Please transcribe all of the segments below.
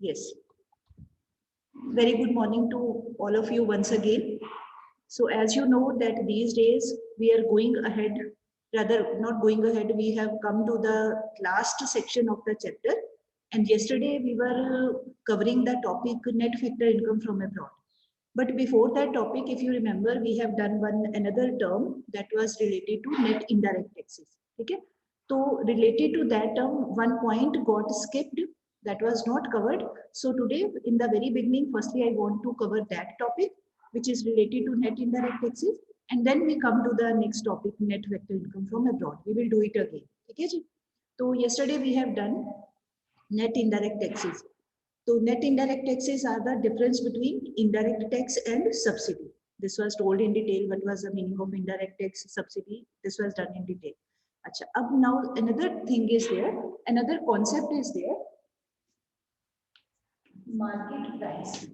Yes. Very good morning to all of you once again. So as you know that these days we are going ahead, rather not going ahead, we have come to the last section of the chapter. And yesterday we were covering the topic net factor income from abroad. But before that topic, if you remember, we have done another term that was related to net indirect taxes. Okay. So related to that term, one point got skipped, that was not covered. So today, in the very beginning, firstly, I want to cover that topic, which is related to net indirect taxes. And then we come to the next topic, net factor income from abroad. We will do it again. Okay. So yesterday we have done net indirect taxes. So net indirect taxes are the difference between indirect tax and subsidy. This was told in detail. What was the meaning of indirect tax, subsidy? This was done in detail. Achha, now another thing is there. Another concept is there. Market price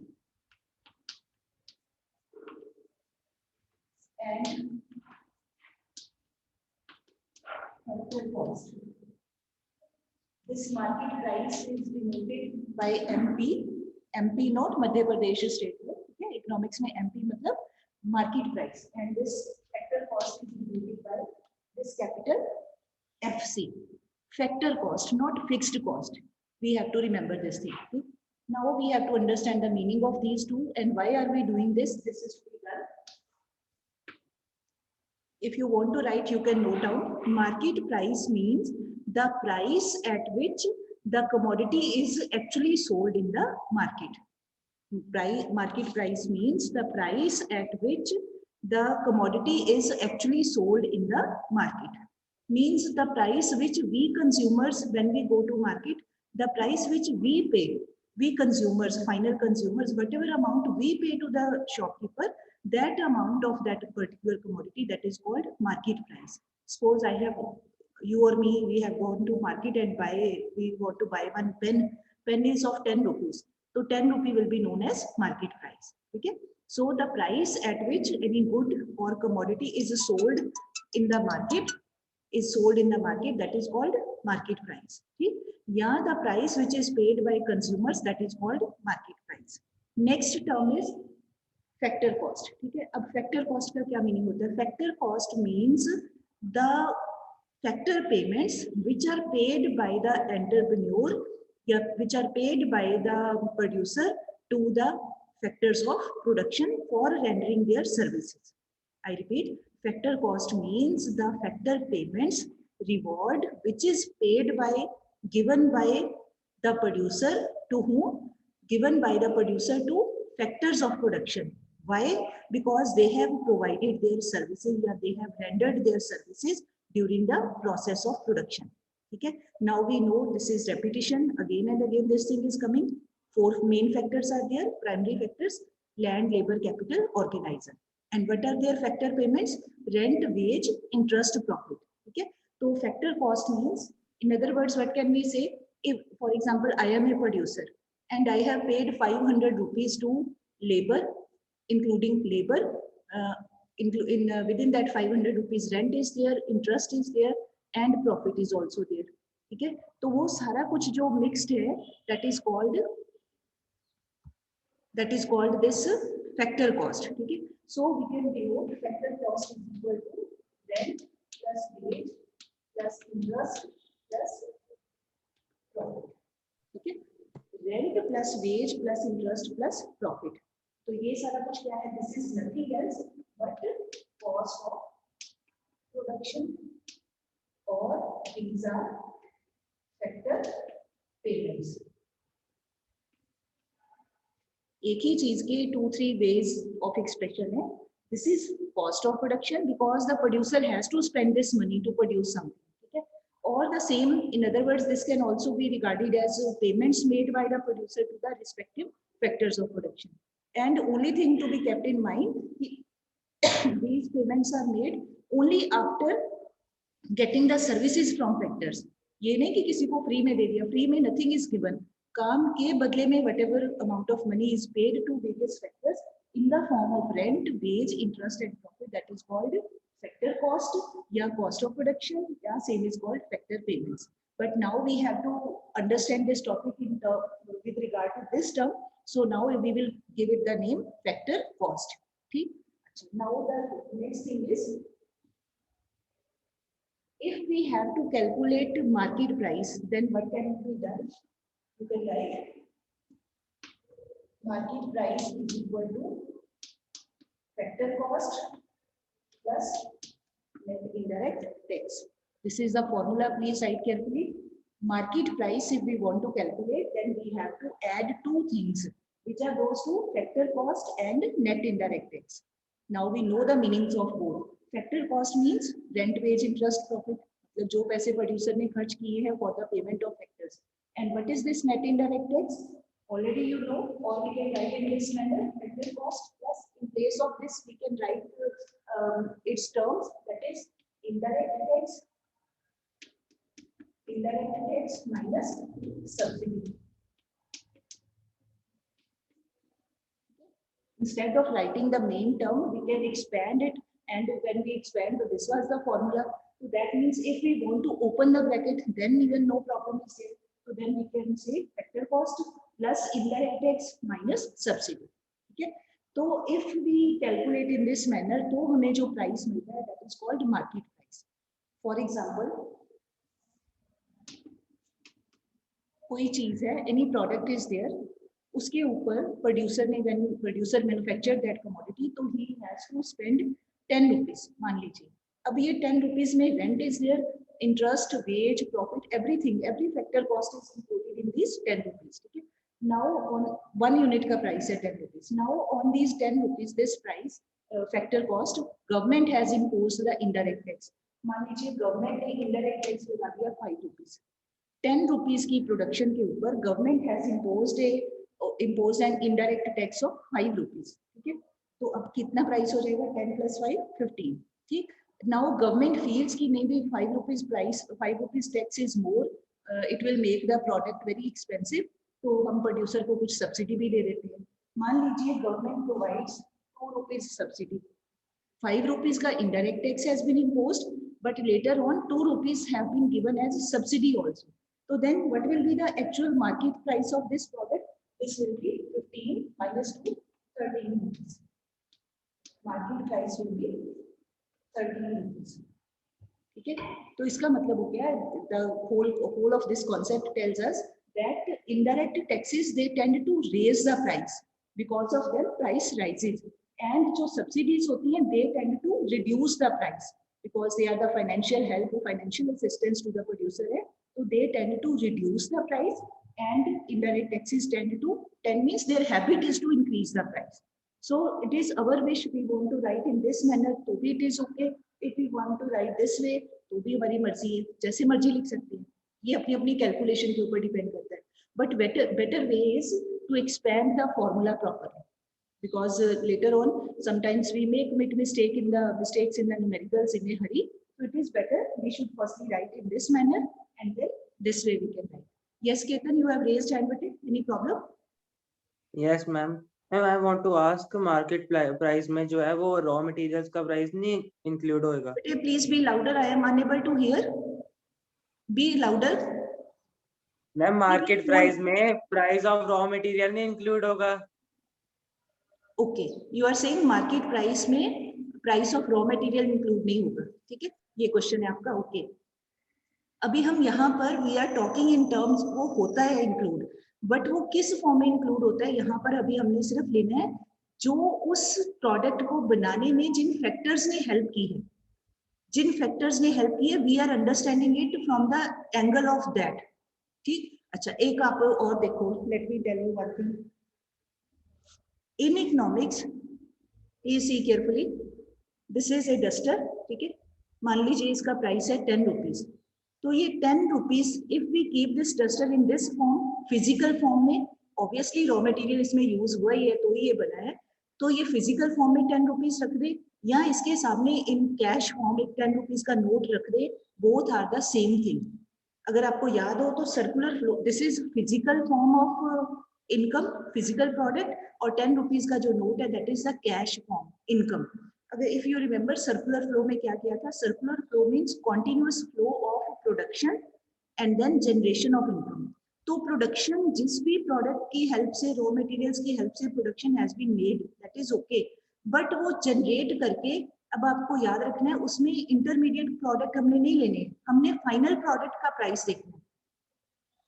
and factor cost. This market price is denoted by MP. MP not Madhya Pradesh state. Okay, economics में MP मतलब market price, and this factor cost is denoted by this capital FC. Factor cost, not fixed cost. We have to remember this thing. Okay? Now we have to understand the meaning of these two and why are we doing this. This is to be done. If you want to write, you can note down. Market price means the price at which the commodity is actually sold in the market. Market price means the price at which the commodity is actually sold in the market. Means the price which we consumers, when we go to market, the price which we pay, we consumers, final consumers, whatever amount we pay to the shopkeeper, that amount of that particular commodity, that is called market price. Suppose I have, you or me, we have gone to market and we want to buy one pen. Pen is of 10 rupees. So 10 rupee will be known as market price. Okay. So the price at which any good or commodity is sold in the market, that is called market price. Okay. Yeah, the price which is paid by consumers, that is called market price. Next term is factor cost. ठीक है, अब factor cost का क्या meaning होता है? Factor cost means the factor payments which are paid by the entrepreneur, which are paid by the producer to the factors of production for rendering their services. I repeat, factor cost means the factor payments reward which is paid by, given by the producer to whom? Given by the producer to factors of production. Why? Because they have provided their services, or they have rendered their services during the process of production. Okay. Now we know this is repetition. Again and again this thing is coming. Four main factors are there. Primary factors: land, labor, capital, organizer. And what are their factor payments? Rent, wage, interest, profit. Okay. So factor cost means, in other words, what can we say? If, for example, I am a producer and I have paid 500 rupees to labor, including labor, within that 500 rupees rent is there, interest is there, and profit is also there. ठीक है, तो वो सारा कुछ जो mixed है, that is called this factor cost. ठीक है, so we can denote factor cost is equal to rent plus wage plus interest plus profit. ठीक है, rent plus wage plus interest plus profit. तो ये सारा कुछ क्या है? This is nothing else but cost of production, or these are factor payments. एक ही चीज के 2-3 ways of expression है. This is cost of production because the producer has to spend this money to produce something. Okay? Or the same, in other words, this can also be regarded as payments made by the producer to the respective factors of production. And only thing to be kept in mind, these payments are made only after getting the services from factors. ये नहीं कि किसी को free में दे दिया. Free में nothing is given. काम के बदले में whatever amount of money is paid to various factors in the form of rent, wage, interest, and profit, that is called factor cost, या cost of production, या same is called factor payments. but now we have to understand this topic in with regard to this term. So now we will give it the name factor cost. Okay? Now the next thing is, if we have to calculate market price, then what can be done? You can write market price is equal to factor cost plus net indirect tax. This is the formula, please write carefully. Market price, if we want to calculate, then we have to add two things, which are those two, factor cost and net indirect tax. Now we know the meanings of both. Factor cost means rent, wage, interest, profit, जो पैसे producer ने खर्च किए हैं for the payment of factors. And what is this net indirect tax? Already you know, or we can write in this manner, factor cost plus, in place of this we can write its terms, that is indirect tax minus subsidy. Instead of writing the main term, we can expand it, and when we expand, so this was the formula. So that means if we want to open the bracket, then even no problem is there. So then we can say factor cost plus indirect tax minus subsidy. Okay. So if we calculate in this manner, तो हमें जो price मिलता है, that is called market price. For example, कोई चीज है, any product is there, उसके ऊपर प्रोड्यूसर ने, when producer manufactured that commodity, तो he has to spend 10 rupees, मान लीजिए. अब ये 10 rupees में rent is there, interest, wage, profit, everything, every factor cost is included in these 10 rupees. Okay? Now on 1 unit का price है 10 rupees. Now on these 10 rupees, this price, factor cost, government has imposed the indirect tax. मान लीजिए government ने indirect tax लगा दिया 5 rupees. 10 rupees की production के ऊपर government has imposed an indirect tax of 5 rupees. ठीक है, तो अब कितना प्राइस हो जाएगा? 10 plus 5, 15. ठीक. Now government feels कि maybe 5 rupees price, 5 rupees tax is more, it will make the product very expensive, तो हम प्रोड्यूसर को कुछ सब्सिडी भी दे देते हैं. मान लीजिए government provides 2 rupees subsidy, 5 rupees का indirect tax has been imposed, but later on 2 rupees have been given as subsidy also. So then what will be the actual market price of this product? This will be 15 minus 2, 13 rupees. Market price will be 13 rupees. Okay, तो इसका मतलब हो गया, the whole of this concept tells us that indirect taxes, they tend to raise the price, because of them price rises, and जो subsidies होती हैं, they tend to reduce the price because they are the financial help, financial assistance to the producer है, so they tend to reduce the price, and indirect taxes tend means their habit is to increase the price. So it is our wish, we want to write in this manner, तो भी it is okay. If we want to write this way, तो भी हमारी मर्जी है, जैसे मर्जी लिख सकते हैं, ये अपनी अपनी कैलकुलेशन के ऊपर डिपेंड करता है. But better way is to expand the formula properly, because later on sometimes we may commit mistakes in the numericals in a hurry. So it is better we should firstly write in this manner, and then this way we can write. Yes, Ketan, you have raised hand button. Any problem? Yes, ma'am. I want to ask, market price में जो है वो raw materials का price नहीं include होएगा? Please be louder. I am unable to hear. Be louder. Ma'am market price में price of raw material नहीं include होगा? Okay, you are saying market price में price of raw material include नहीं होगा, ठीक है? ये question है आपका. Okay. अभी हम यहाँ पर we are talking in terms, वो होता है include, but वो किस फॉर्म में इंक्लूड होता है, यहाँ पर अभी हमने सिर्फ लेना है जो उस प्रोडक्ट को बनाने में जिन फैक्टर्स ने हेल्प की है, जिन फैक्टर्स ने हेल्प की है, we are understanding it from the angle of that. ठीक. अच्छा, एक आप और देखो, let me tell you one thing. In economics, you see carefully, this is a duster. ठीक है, मान लीजिए इसका प्राइस है 10 रुपीज. तो ये 10 rupees, if we keep this duster in this form, physical form में, ऑब्वियसली रॉ मटेरियल इसमें यूज हुआ ही है तो ये बना है, तो ये फिजिकल फॉर्म में 10 रुपीज रख दे, या इसके सामने इन कैश फॉर्म एक 10 रुपीज का नोट रख दे, both are the same thing. अगर आपको याद हो तो circular flow, this is physical form of income, physical product, और 10 रुपीज का जो नोट है that is the cash form income. अगर if you remember circular flow में क्या किया था, circular flow means continuous flow of production and then generation of income. तो प्रोडक्शन जिस भी प्रोडक्ट की हेल्प से, रॉ मटेरियल्स की हेल्प से production has been made, that is okay, but वो जनरेट करके, अब आपको याद रखना है उसमें इंटरमीडिएट प्रोडक्ट हमने नहीं लेने, हमने फाइनल प्रोडक्ट का प्राइस देखना है।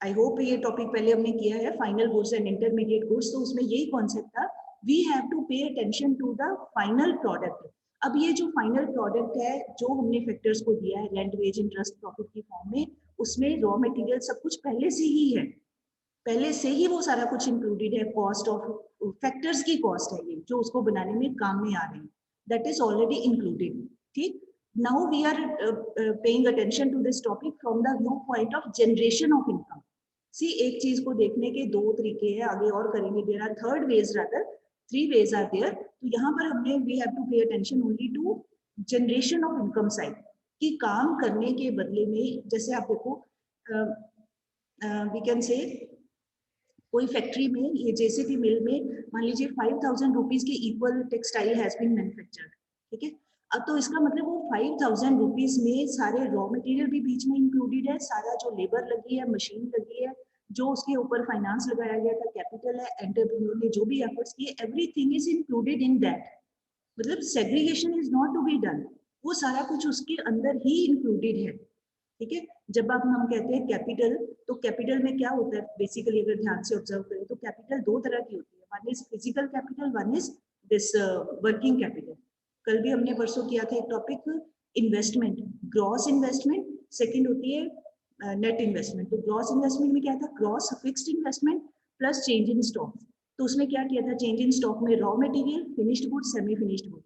आई होप ये टॉपिक पहले हमने किया है, final goods and intermediate goods, तो उसमें यही कॉन्सेप्ट था, we have to pay attention to the final product. अब ये जो फाइनल प्रोडक्ट है जो हमने फैक्टर्स को दिया है रेंट, वेज, इंटरेस्ट, प्रॉफिट की फॉर्म में, उसमें रॉ मटेरियल सब कुछ पहले से ही है, पहले से ही वो सारा कुछ इंक्लूडेड है, कॉस्ट ऑफ फैक्टर्स की कॉस्ट है ये जो उसको बनाने में काम में आ रही है, दैट इज ऑलरेडी इंक्लूडेड। ठीक, now we are paying attention to this topic from the view point of generation of income. See, एक चीज को देखने के दो तरीके हैं, आगे और करेंगे, there are third ways rather, three ways are there. तो यहाँ पर हमने we have to pay attention only to generation of income side, कि काम करने के बदले में, जैसे आप देखो वी कैन से कोई फैक्ट्री में, ये जेसीबी मिल में मान लीजिए 5000 रुपीज के equal textile has been manufactured, ठीक है। अब तो इसका मतलब वो 5000 रुपीज में सारे रॉ मटेरियल भी बीच में इंक्लूडेड है, सारा जो लेबर लगी है, मशीन लगी है, जो उसके ऊपर फाइनेंस लगाया गया था, कैपिटल है, एंटरप्रेन्योर ने जो भी एफर्ट्स किए, everything is included in that. मतलब segregation is not to be done, वो सारा कुछ उसके अंदर ही इंक्लूडेड है, ठीक है। जब आप हम कहते हैं कैपिटल, तो कैपिटल में क्या होता है बेसिकली, अगर ध्यान से ऑब्जर्व करें तो कैपिटल दो तरह की होती है, one is physical capital, one is this working capital. कल भी हमने परसों किया था एक topic, investment, gross investment, second होती है नेट इन्वेस्टमेंट। तो ग्रॉस इन्वेस्टमेंट में क्या था, gross fixed investment plus change in stock. तो उसमें क्या किया था, चेंज इन स्टॉक में raw material, finished good, semi finished good.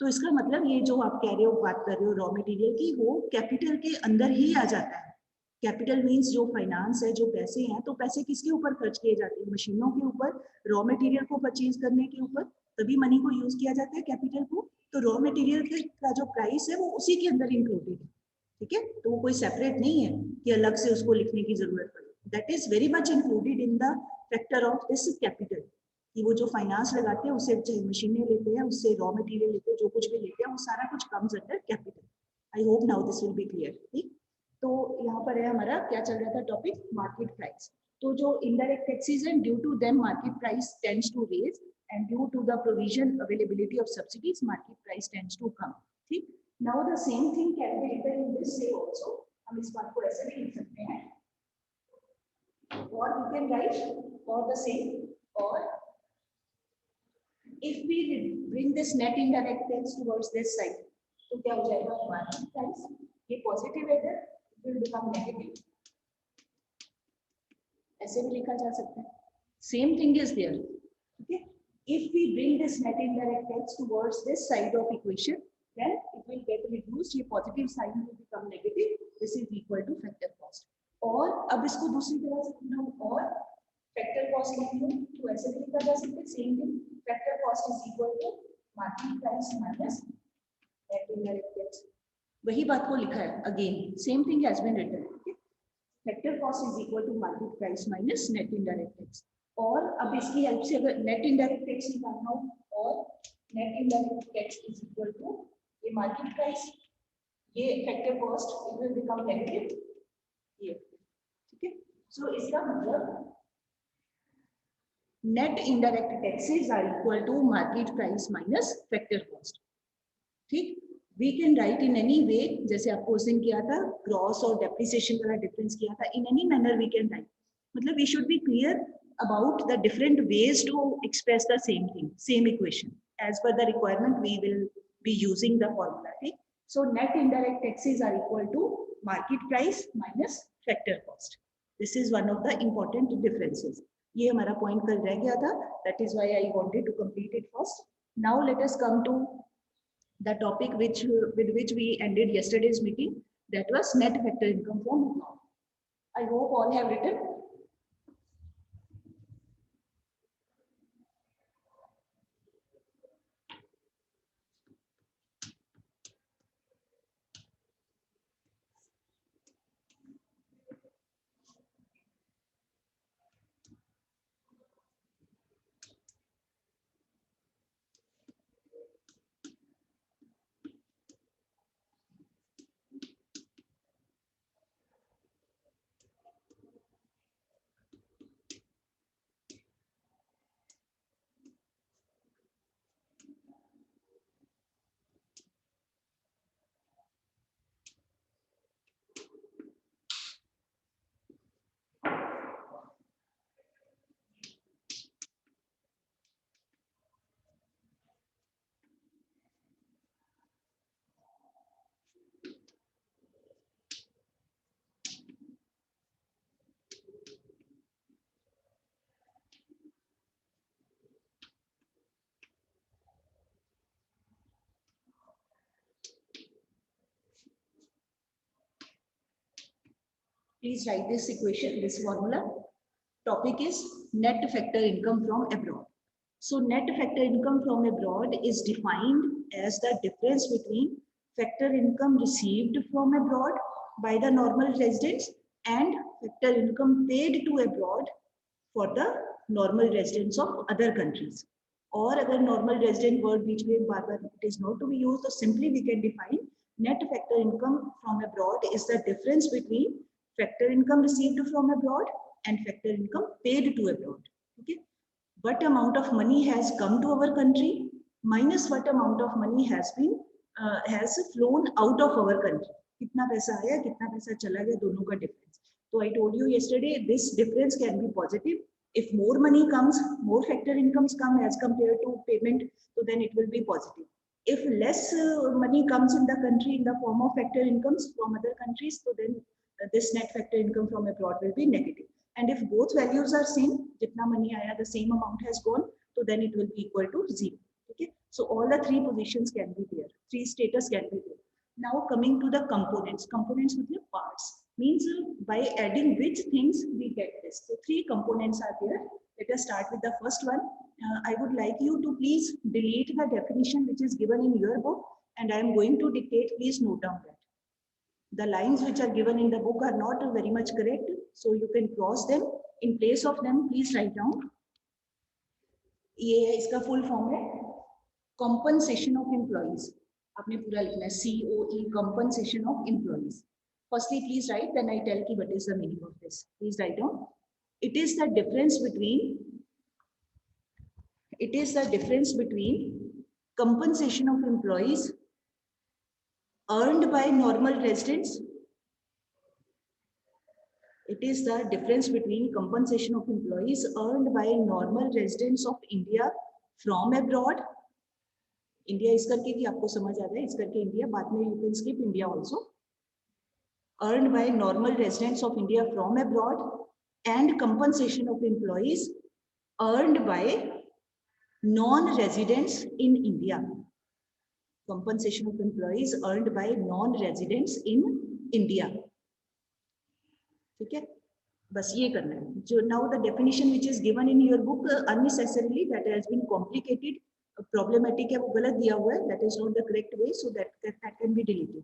तो इसका मतलब ये जो आप कह रहे हो, बात कर रहे हो रॉ मटेरियल की, वो कैपिटल के अंदर ही आ जाता है। कैपिटल मींस जो फाइनेंस है, जो पैसे हैं, तो पैसे किसके ऊपर खर्च किए जाते हैं, मशीनों के ऊपर, रॉ मटेरियल को परचेज करने के ऊपर, तभी मनी को यूज किया जाता है कैपिटल को। तो रॉ मटेरियल का जो प्राइस है वो उसी के अंदर इंक्लूडेड है, ठीक है। तो वो कोई सेपरेट नहीं है कि अलग से उसको लिखने की जरूरत पड़े, that is very much included in the factor of this capital, कि वो जो फाइनेंस लगाते हैं, उससे चाहे मशीनें लेते हैं, उससे रॉ मटेरियल लेते हैं, जो कुछ भी लेते हैं, वो सारा कुछ comes under capital. I hope now this will be clear. ठीक, तो यहाँ पर है हमारा क्या चल रहा था टॉपिक, मार्केट प्राइस। तो जो इनडायरेक्ट टैक्सेस हैं, due to them market price tends to raise, and due to the provision availability of subsidies market price tends to come. ठीक, now the same thing can be written in this way also, हम इस बात को ऐसे भी लिख सकते हैं, और वी कैन राइट और द सेम, और if we bring this net indirect tax towards this side, तो क्या हो जाएगा, मार्केट प्राइस, ये पॉजिटिव है, इट विल बिकम नेगेटिव, ऐसे भी लिखा जा सकता है, सेम थिंग इज देयर, ठीक है। if we bring this net indirect tax towards this side of equation, then it will get reduced, ये positive sign will become negative, this is equal to factor cost। और अब इसको दूसरी तरह से हम और फैक्टर कॉस्ट लिख लो, तो ऐसे भी लिखा जा सकता है, same thing, factor cost is equal to market price minus net indirect tax. वही बात को लिखा है, again same thing has been written, okay. Factor cost is equal to market price minus net indirect tax. और अब इसकी help से अगर नेट इनडायरेक्ट टैक्स निकालना हो, और net indirect tax is equal to ये मार्केट प्राइस, ये factor cost, it will become negative, ये, ठीक है। सो इसका मतलब net indirect taxes are equal to market price minus factor cost। ठीक, we can write in any way, जैसे आपको उस दिन किया था ग्रॉस और डेप्रिसिएशन वाला डिफरेंस किया था, in any manner we can write, मतलब we should be clear about the different ways to express the same thing, same equation, as per the requirement we will be using the formula। ठीक, so net indirect taxes are equal to market price minus factor cost, this is one of the important differences। ये हमारा point कल रह गया था, that is why I wanted to complete it first. Now let us come to the topic which with which we ended yesterday's meeting, that was net factor income from account। I hope all have written। Please write this equation, this formula. Topic is net factor income from abroad. So net factor income from abroad is defined as the difference between factor income received from abroad by the normal residents and factor income paid to abroad for the normal residents of other countries. और अगर normal resident word बीच में बार बार it is not to be used, so simply we can define net factor income from abroad is the difference between factor income received from abroad and factor income paid to abroad. Okay, what amount of money has come to our country minus what amount of money has flown out of our country. कितना पैसा आया कितना पैसा चला गया दोनों का difference. So I told you yesterday this difference can be positive. If more money comes, more factor incomes come as compared to payment, so then it will be positive. If less money comes in the country in the form of factor incomes from other countries, so then this net factor income from abroad will be negative. And if both values are same, jitna money aaya, the same amount has gone, so then it will be equal to 0. Okay, so all the three positions can be there, three status can be there. Now coming to the components. Components means parts. Means by adding which things we get this. So three components are there. Let us start with the first one. I would like you to please delete the definition which is given in your book, and I am going to dictate. Please note down that the lines which are given in the book are not very much correct, so you can cross them. In place of them, please write down. ये इसका full form है compensation of employees. आपने पूरा लिखना है COE, compensation of employees. Firstly, please write, then I tell you what is the meaning of this. Please write down. It is the difference between compensation of employees earned by normal residents. It is the difference between compensation of employees earned by normal residents of India from abroad. India इस करके कि आपको समझ आ जाए, इस करके India, बाद में you can skip India also. Earned by normal residents of India from abroad and compensation of employees earned by non-residents in India. Compensation of employees earned by non-residents in India. ठीक है, बस ये करना है. जो now the definition which is given in your book unnecessarily that has been complicated, problematic है, वो गलत दिया हुआ है. That is not the correct way, so that can be deleted.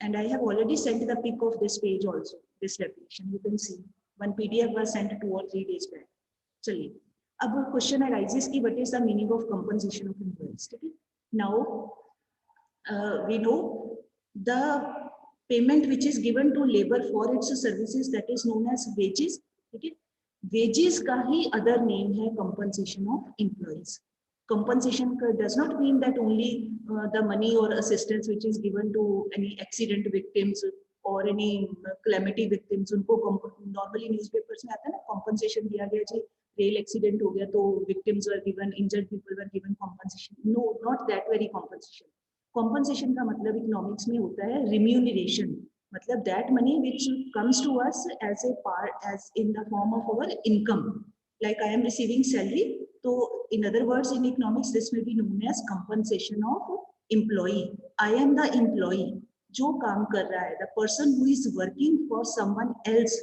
And I have already sent the pic of this page also, this definition. You can see one PDF was sent 2 or 3 days back. चलिए, अब question arises कि what is the meaning of compensation of employees. ठीक है? Now we know the payment which is given to labor for its services, that is known as wages. ठीक है? Wages का ही other name है compensation of employees. Compensation does not mean that only the money or assistance which is given to any accident victims or any calamity victims. उनको normally newspapers में आता है ना, compensation दिया गया जी, rail accident हो गया तो victims were given, injured people were given compensation. No, not that very compensation. Compensation का मतलब economics में होता है remuneration. मतलब that money which comes to us as a part, as in the form of our income. Like I am receiving salary. So in other words, in economics, this will be known as compensation of employee. I am the employee. जो काम कर रहा है, the person who is working for someone else,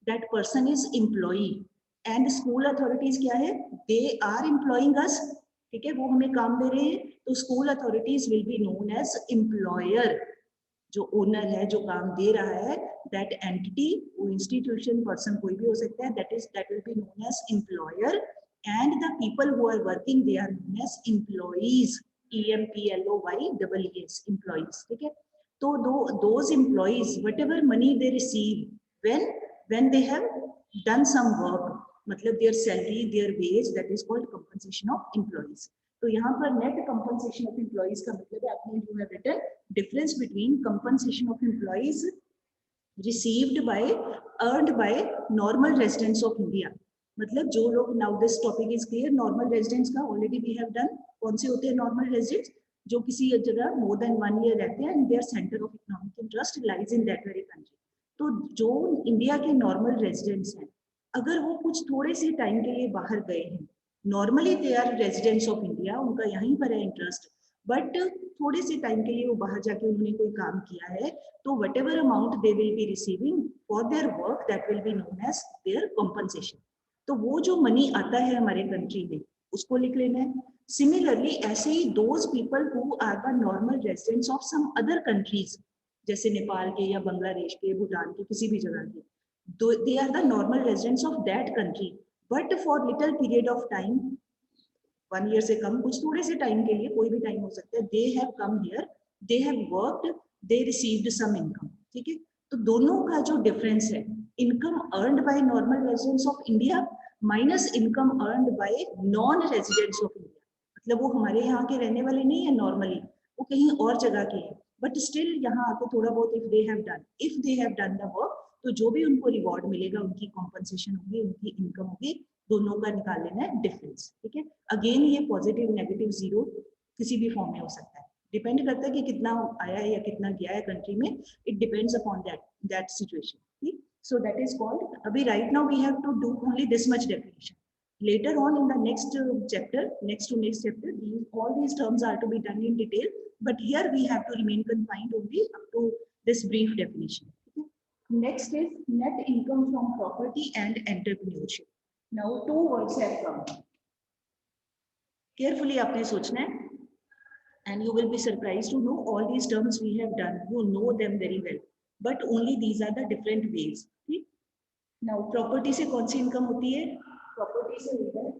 that person is employee. And school authorities क्या है? They are employing us. ठीक है, वो हमें काम दे रहे हैं, तो school authorities will be known as employer. जो owner है, जो काम दे रहा है, that entity, वो institution, person कोई भी हो सकता है, that will be known as employer. And the people who are working, they are known as employees. EMPLOYEES, employees. ठीक है, तो those employees, whatever money they receive when they have done some work, मतलब their salary, their wage, that is called compensation of employees. तो यहाँ पर net compensation of employees का मतलब है, आपने जो है written difference between compensation of employees received by, earned by normal residents of India. मतलब जो लोग, now this topic is clear, normal residents का already we have done. कौन से होते हैं normal residents? जो किसी जगह more than 1 year रहते हैं and their center of economic interest lies in that very country. तो जो इंडिया के normal residents हैं, अगर वो कुछ थोड़े से टाइम के लिए बाहर गए हैं, normally they are residents of India, उनका यहीं पर है interest, बट थोड़े से टाइम के लिए वो बाहर जाके उन्होंने कोई काम किया है, तो whatever amount they will be receiving for their work that will be known as their compensation. तो वो जो मनी आता है हमारे कंट्री में उसको लिख लेना है। सिमिलरली ऐसे ही those people who are the normal residents of some other countries, जैसे नेपाल के या बांग्लादेश के, भूटान के, किसी भी जगह के, they are the normal residents of that country, but for little period of time, 1 year से कम, कुछ थोड़े से टाइम के लिए, कोई भी टाइम हो सकता है, they have come here, they have worked, they received some income। ठीक है, तो दोनों का जो डिफरेंस है, income earned by normal residents of India minus income earned bye non residents of India, मतलब वो हमारे यहाँ के रहने वाले नहीं है नॉर्मली, वो कहीं और जगह के हैं, बट स्टिल यहाँ आके थोड़ा बहुत if they have done the work, तो जो भी उनको रिवॉर्ड मिलेगा, उनकी कॉम्पनसेशन होगी, उनकी इनकम होगी, दोनों का निकाल लेना है डिफरेंस। ठीक है, अगेन ये पॉजिटिव नेगेटिव जीरो किसी भी फॉर्म में हो सकता है, डिपेंड करता है कि कितना आया है या कितना गया है कंट्री में, it depends upon that situation. ठीक, सो दैट इज कॉल्ड, अभी right now we have to do only this much definition, later on in the next chapter, next to next chapter, all these terms are to be done in detail, but here we have to remain confined only up to this brief definition. Okay? Next is net income from property and entrepreneurship. Now two words have come, carefully आपने सोचना है, and you will be surprised to know all these terms we have done, you know them very well, but only these are the different ways. ठीक, now property से कौन सी income होती है? Property से लेते हैं,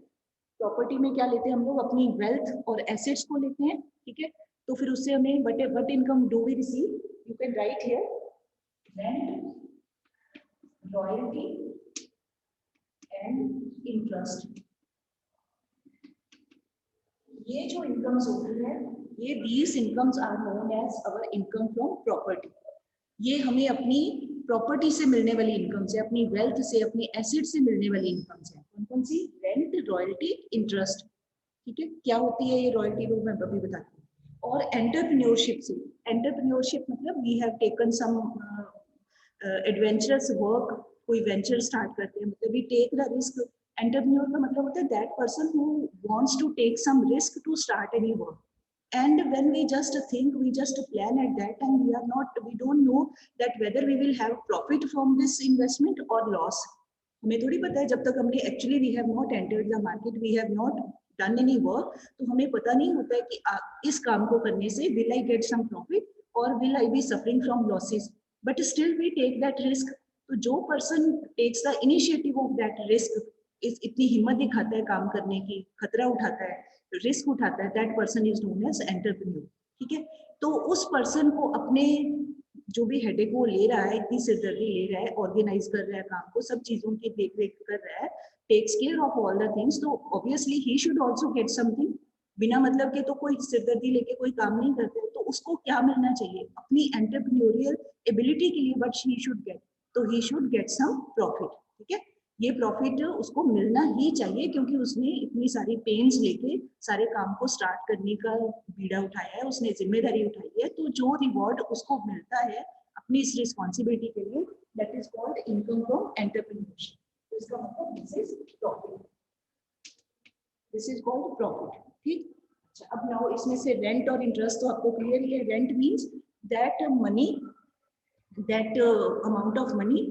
प्रॉपर्टी में क्या लेते हैं हम लोग? अपनी वेल्थ और एसेट्स को लेते हैं। ठीक है, तो फिर उससे हमें what income do we receive? You can write here rent, royalty and interest. ये जो इनकम्स होती है, ये these incomes are known as our income from property. ये हमें अपनी प्रॉपर्टी से मिलने वाली इनकम से, अपनी वेल्थ से, अपनी एसेट से मिलने वाली इनकम से। कौन कौन सी? Rent, royalty, interest. ठीक है, क्या होती है ये रॉयल्टी, वो मैं अभी बताती हूँ। और एंटरप्रेन्योरशिप से, एंटरप्रेन्योरशिप मतलब we have taken some adventurous work, कोई वेंचर स्टार्ट करते हैं, मतलब we take the risk. Entrepreneur का मतलब होता है that person who wants to take some risk to start any work, and when we just think, we just plan at that time, we don't know that whether we will have profit from this investment or loss। हमें थोड़ी पता है, जब तक हमने actually we have not entered the market, we have not done any work, तो हमें पता नहीं होता है कि इस काम को करने से will I get some profit और will I be suffering from losses, but still we take that risk. तो जो person takes the initiative of that risk, इतनी हिम्मत दिखाता है काम करने की, खतरा उठाता है, रिस्क उठाता है, that person is known as entrepreneur. ठीक है, तो उस पर्सन को अपने जो भी हेडेक वो ले रहा है, इतनी सिरदर्दी ले रहा है, ऑर्गेनाइज कर रहा है काम को, सब चीजों की देख रेख कर रहा है, takes care of all the things, तो obviously he should also get something. बिना मतलब के तो कोई सिरदर्दी लेके कोई काम नहीं करता है, तो उसको क्या मिलना चाहिए? अपनी एंटरप्रेन्योरियल एबिलिटी के लिए, बट ही शुड गेट, तो he should get some profit. ठीक है, ये प्रॉफिट उसको मिलना ही चाहिए, क्योंकि उसने इतनी सारी पेन्स लेके सारे काम को स्टार्ट करने का बीड़ा उठाया है, उसने जिम्मेदारी उठाई है, तो जो रिवॉर्ड उसको मिलता है अपनी इस रिस्पॉन्सिबिलिटी के लिए, that is called income from entrepreneurship. इसका मतलब this is profit, this is called profit. ठीक, अच्छा, अब नाउ इसमें से रेंट और इंटरेस्ट तो आपको क्लियर ही है। Rent means that money, that amount of money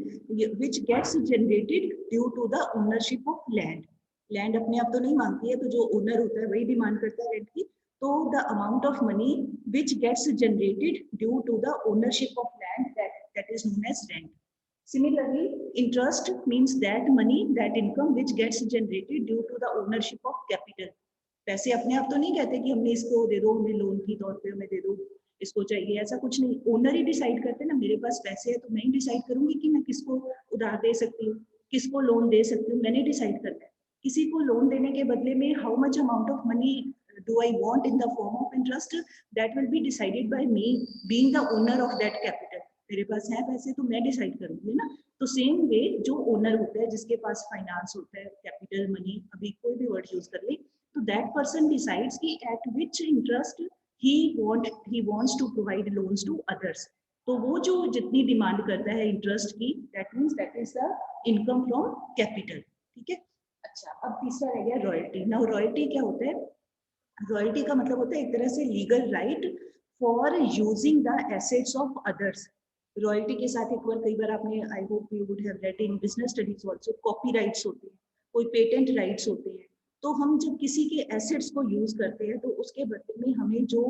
which gets generated due to the ownership of land। Land अपने आप तो नहीं मांगती है, तो जो ओनर होता है वही डिमांड करता है रेंट की। तो the amount of money which gets generated due to the ownership of land, that is known as rent। Similarly, interest means that money, that income which gets generated due to the ownership of capital। पैसे अपने आप तो नहीं कहते कि हमने इसको दे दो, हमें लोन की तौर पे हमें दे दो, इसको चाहिए, ऐसा कुछ नहीं। ओनर ही डिसाइड करते हैं ना, मेरे पास पैसे है तो मैं ही डिसाइड करूंगी कि मैं किसको उधार दे सकती हूँ, किसको लोन दे सकती हूँ, मैंने डिसाइड करना है। किसी को लोन देने के बदले में how much amount of money do I want in the form of interest, that will be decided by me being the owner of that capital. मेरे पास है पैसे तो मैं डिसाइड करूंगी ना। तो सेम वे जो ओनर होता है, जिसके पास फाइनेंस होता है, कैपिटल, मनी, अभी कोई भी वर्ड यूज कर ले, तो दैट पर्सन डिसाइड्स कि eight which interest he wants to provide loans to others। तो वो जो जितनी डिमांड करता है इंटरेस्ट की, that means that is the income from capital। ठीक है, अच्छा, अब तीसरा रह गया रॉयल्टी। नाउ रॉयल्टी क्या होता है? रॉयल्टी का मतलब होता है एक तरह से legal right for using the assets of others. Royalty के साथ एक बार कई बार आपने, I hope you would have read in business studies also, copyrights होते हैं, कोई पेटेंट राइट्स होते हैं। तो हम जब किसी के एसेट्स को यूज करते हैं तो उसके बदले में हमें जो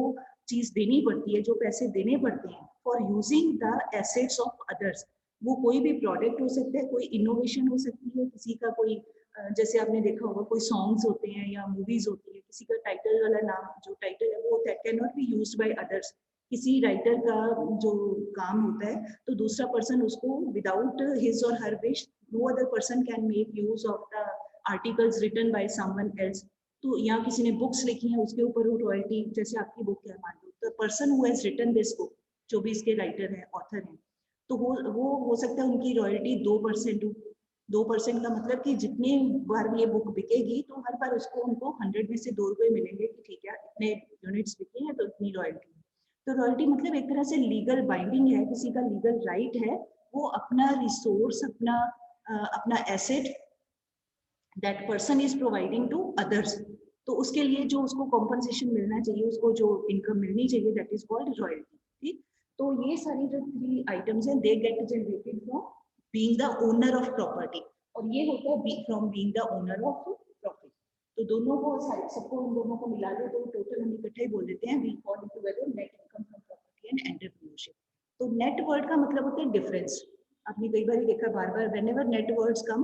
चीज देनी पड़ती है, जो पैसे देने पड़ते हैं for using the assets of others, वो कोई भी प्रोडक्ट हो सकता है, कोई इनोवेशन हो सकती है, किसी का कोई जैसे आपने देखा होगा कोई सॉन्ग्स होते हैं या मूवीज होती है, किसी का टाइटल वाला नाम जो टाइटल है वो that can not be used by others. किसी राइटर का जो काम होता है तो दूसरा पर्सन उसको without his or her wish, no other person can make use of the articles written by someone else. तो यहाँ किसी ने बुक्स लिखी हैं उसके ऊपर वो रॉयल्टी, जैसे आपकी बुक है मान लो, the person who has written this book, जो भी इसके राइटर है, ऑथर है, तो वो हो सकता है उनकी रॉयल्टी 2% हो। 2% का मतलब कि जितने बार ये बुक बिकेगी तो हर बार उसको उनको 100 में से 2 रुपए मिलेंगे कि ठीक है इतने यूनिट्स बिके हैं तो इतनी रॉयल्टी। तो रॉयल्टी मतलब एक तरह से लीगल बाइंडिंग है, किसी का लीगल राइट है, वो अपना रिसोर्स, अपना asset that person is providing to others, तो उसके लिए जो उसको कॉम्पनसेशन मिलना चाहिए, उसको जो इनकम मिलनी चाहिए, दैट इज कॉल्ड रॉयल्टी। ठीक, तो ये सारी जो 3 आइटम्स हैं they get generated from being the owner of property, और ये होता है from being the owner of property. तो दोनों को सबको इन दोनों को मिला दो तो टोटल हम इकट्ठे ही बोल देते हैं, we call it together net income from property and entrepreneurship. तो नेट वर्ड का मतलब होता है डिफरेंस। आपने कई बार देखा, बार बार whenever net words come,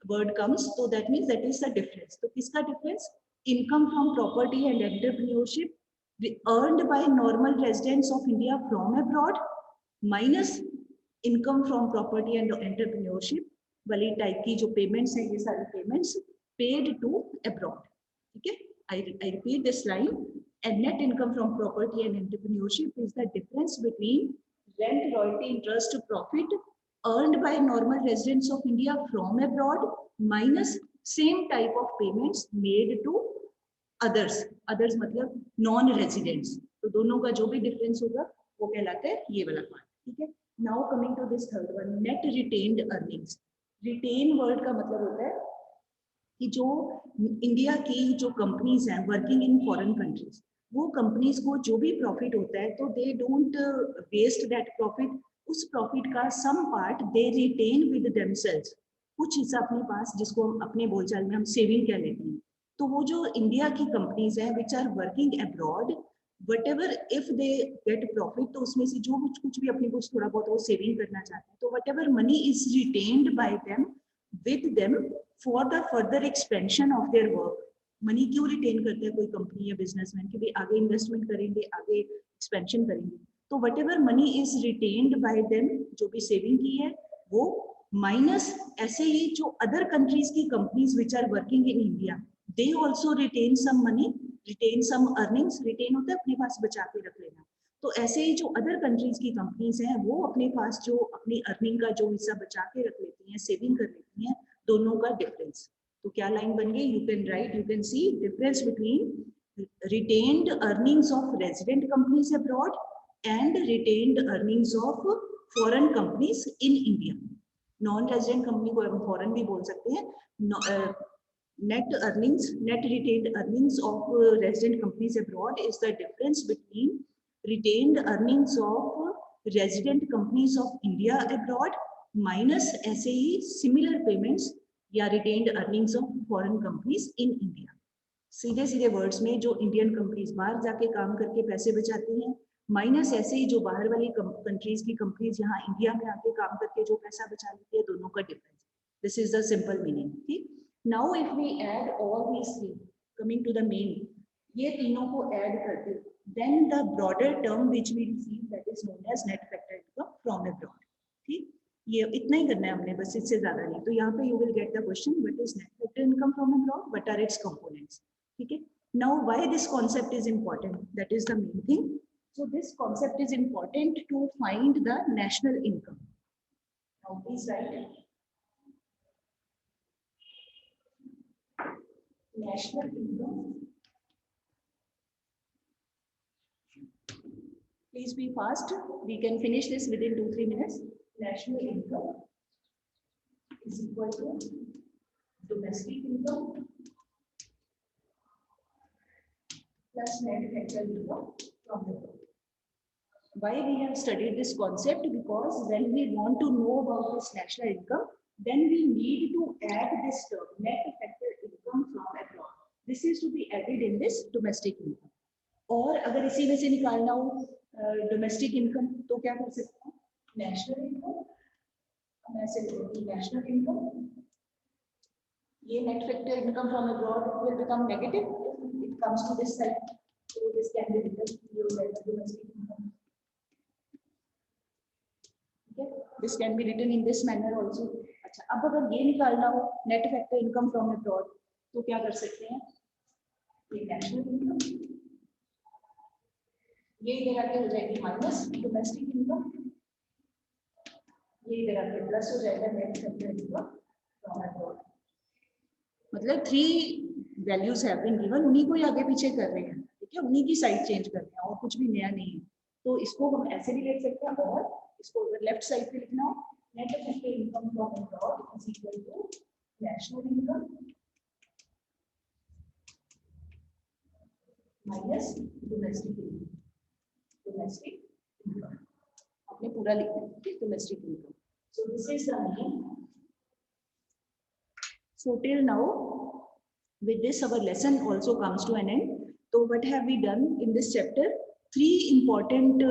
word comes, so that means that is the difference. तो किसका difference? Income from property and entrepreneurship earned by normal residents of India from abroad minus income from property and entrepreneurship वाली type की जो payments हैं, ये सारी payments paid to abroad. ठीक है, I repeat this line. And net income from property and entrepreneurship is the difference between rent, royalty, interest, profit earned by normal residents of India from abroad minus same type of payments made to others. Others मतलब non residents. तो दोनों का जो भी difference होगा वो कहलाता है ये वाला पार्ट। ठीक है, now coming to this third one, net retained earnings. Retain word का मतलब होता है कि जो इंडिया की जो कंपनीज हैं वर्किंग इन फॉरेन कंट्रीज, वो कंपनीज को जो भी प्रॉफिट होता है तो they don't waste that profit, उस प्रॉफिट का some part they retain with themselves, कुछ हिस्सा अपने पास, जिसको हम अपने बोलचाल में हम सेविंग कह लेते हैं। तो वो जो इंडिया की कंपनीज हैं which are working abroad, whatever if they get profit, तो उसमें से जो कुछ भी अपने कुछ थोड़ा बहुत वो सेविंग करना चाहते हैं, तो whatever money is retained by them with them for the further expansion of their work। Money क्यों रिटेन करते हैं कोई कंपनी या बिजनेसमैन, कि भाई आगे इन्वेस्टमेंट करेंगे, आगे एक्सपेंशन करेंगे, तो what ever money is retained bye them, जो भी सेविंग की है वो, माइनस ऐसे ही जो अदर कंट्रीज की companies which are working in India, they also retain some money, retain some earnings. Retain होता है अपने पास बचा के रख लेना, तो ऐसे ही जो अदर कंट्रीज की कंपनीज हैं वो अपने पास जो अपनी अर्निंग का जो हिस्सा बचा के रख लेती हैं, सेविंग कर लेती हैं, दोनों का डिफरेंस। तो क्या लाइन बन गई, you can right, you can see difference between retained earnings of resident companies abroad and retained earnings of foreign companies in India। Non resident company को हम फॉरेन भी बोल सकते हैं। net earnings, net retained earnings of resident companies abroad is the difference between retained earnings of resident companies of India abroad minus ऐसे ही similar payments या retained earnings of foreign companies in India। सीधे सीधे words में जो Indian companies बाहर जाके काम करके पैसे बचाती हैं, माइनस ऐसे ही जो बाहर वाली कंट्रीज की कंपनीज यहाँ इंडिया में आके काम करके जो पैसा बचा लेती है, दोनों का difference. This is the simple meaning. ठीक, now if we add all these three, coming to the main, ये तीनों को ऐड करके then the broader term which we receive that is known as net factor income from abroad. ठीक, ये इतना ही करना है हमने, बस इससे ज्यादा नहीं। तो यहाँ पे you will get the question, what is net factor income from abroad, what are its components. ठीक है, now why this concept is important, that is the main thing। so this concept is important to find the national income। now please write national income, please be fast, we can finish this within 2-3 minutes। national income is equal to domestic income plus net factor income from the abroad. Why we have studied this concept? Because when we want to know about this national income, then we need to add this term, net factor income from abroad. This is to be added in this domestic income. और अगर इसी में से निकालना हो domestic income तो क्या कर सकते हैं? नेशनल इनकम, मैं ऐसे लिखूंगी नेशनल इनकम, ये net factor income from abroad will become negative, it comes to this side, so this can be written here as domestic income. Okay, this can be written in this manner also. अच्छा, अब अगर ये निकालना हो net factor income from abroad तो क्या कर सकते हैं? ये नेशनल इनकम, ये इधर आके हो जाएगी माइनस डोमेस्टिक इनकम, ये इधर आके प्लस हो जाएगा net factor income from abroad. मतलब 3 वैल्यूज हैव बीन गिवन, उन्हीं को ही आगे पीछे कर रहे हैं, ठीक है, उन्हीं की साइड चेंज कर रहे हैं और कुछ भी नया नहीं है. तो इसको हम ऐसे भी लिख सकते हैं, और इसको अगर लेफ्ट साइड पे लिखना हो net factor income from abroad is equal to national income minus domestic income. Domestic income. आपने पूरा लिखना है domestic income. So this is the mean. So till now, with this our lesson also comes to an end. So what have we done in this chapter? 3 important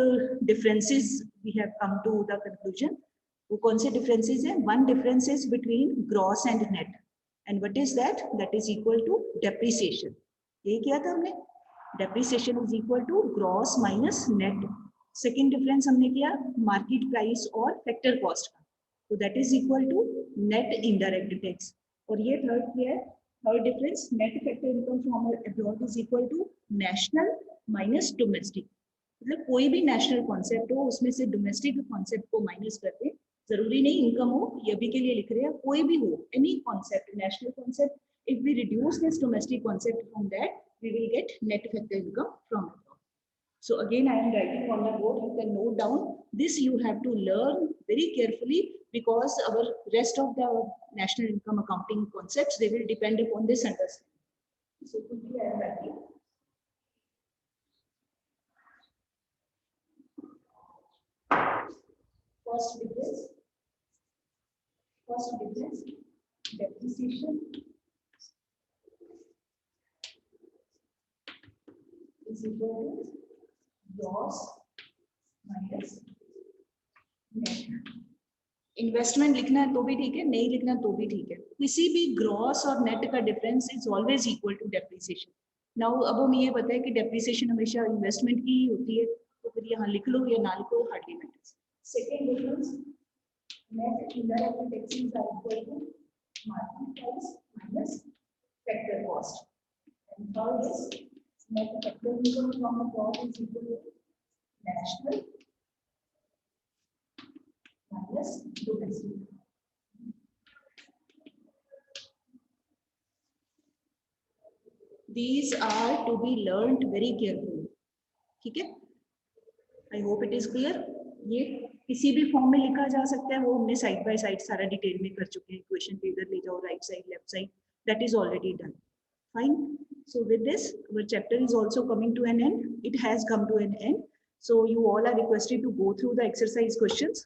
differences we have come to the conclusion. वो कौन से differences हैं? One difference is between gross and net. And what is that? That is equal to depreciation. यही किया था हमने. Depreciation is equal to gross minus net. Second difference हमने किया market price और factor cost का, तो that is equal to net indirect tax. और ये third क्या है? Third difference, net factor income from abroad is equal to national minus domestic. मतलब कोई भी national concept हो उसमें से domestic concept को minus कर दे, जरूरी नहीं income हो, ये भी के लिए लिख रहे हैं, कोई भी हो, any concept, national concept, if we reduce this domestic concept from that, we will get net factor income from abroad. So again, I am writing on the board. You can note down this. You have to learn very carefully because our rest of the national income accounting concepts, they will depend upon this understanding. So quickly I am writing. First difference, depreciation is equal to gross minus net. Investment लिखना है तो भी ठीक है, नहीं लिखना तो भी ठीक है, किसी भी ग्रॉस और नेट का difference is always equal to depreciation. Now अब हमें ये पता है कि डेप्रिसिएशन हमेशा इन्वेस्टमेंट की ही होती है, तो फिर यहाँ लिख लो या ना लिखो hardly matters. Second difference, net indirect taxes are equal to market price minus factor cost. And third is net factor income from abroad is equal to national minus domestic. These are to be learned very carefully. ठीक है? I hope it is clear. ये किसी भी form में लिखा जा सकता है, वो हमने साइड बाय साइड सारा डिटेल में कर चुके हैं. इक्वेशन पे इधर ले जाओ, right side left side, that is already done. Fine. So with this, our chapter is also coming to an end. It has come to an end. So you all are requested to go through the exercise questions.